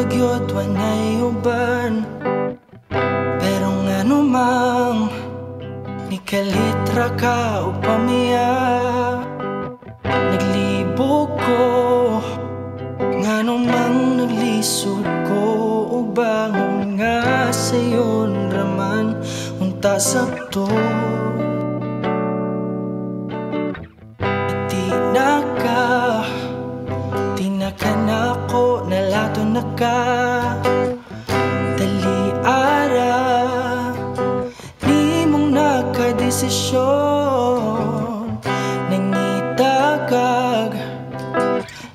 bagyot wanay uban. Pero ngano mang nikalitra ka o pamiya. Naglibog ko, ngano mang naglisod ko, o bangon nga sayon raman unta sakto. Tinakanako nalato na ka dali ara di mong nakadesisyon nangitagag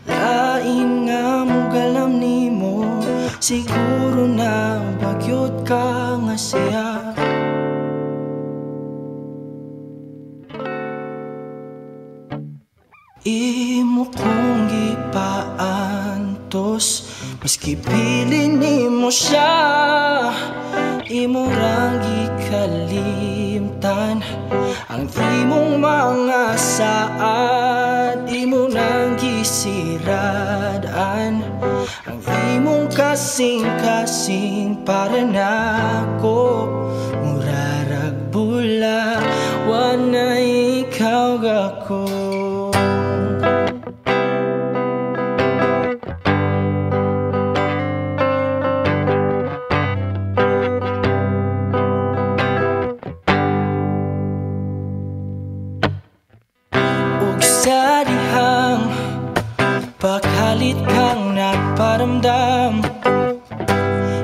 lain nga mo galam nimo siguro na bagyot ka nga siya. Imo kong gipaantos maski pili nimo siya. Imo rang gikalimtan ang imong mga saad. Imo nang gisiradan ang imong kasing-kasing para nako. Murarag bula wanay ikaw gako. Sa dihang paghalit kang nagparamdam,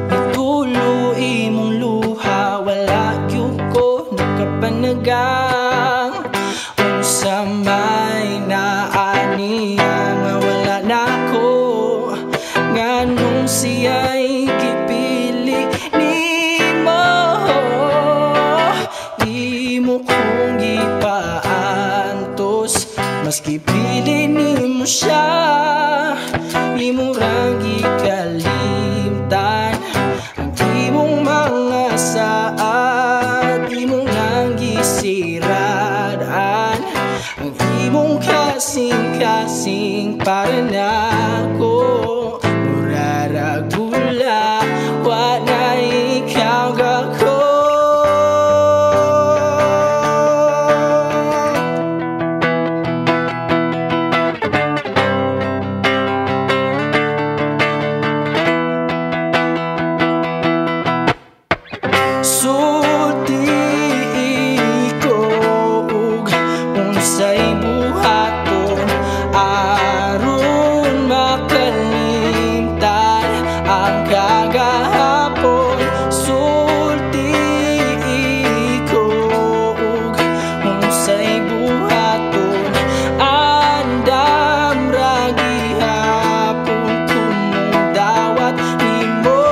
nitulo imong luha, wala gyud ko nakapanagang. Unsa may naaniya nga wala nako, nganong siya'y gipili nimo. Imo kong gipaantos maski pili nimo siya. Imo rang gikalimtan ang imong mga saad. Imo nang gisiradan ang imong kasing-kasing para nako. Murarag bula wanay ikaw gako. Sulti ko ug unsay buhaton aron makalimtan ang kagahapon. Sulti ko ug unsay buhaton andam ra gihapon kumudawat nimo.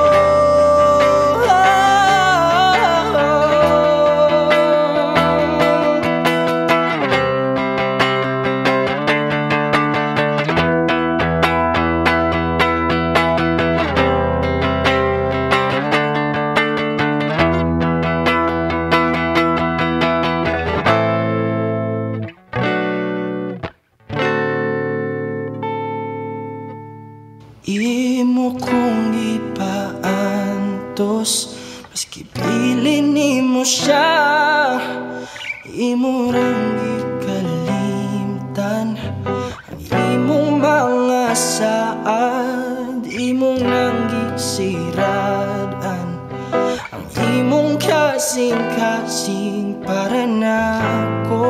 Imo kong gipaantos maski pili nimo siya. Imo rang gikalimtan ang imong mga saad. Imo nang gisiradan ang imong kasing-kasing para nako.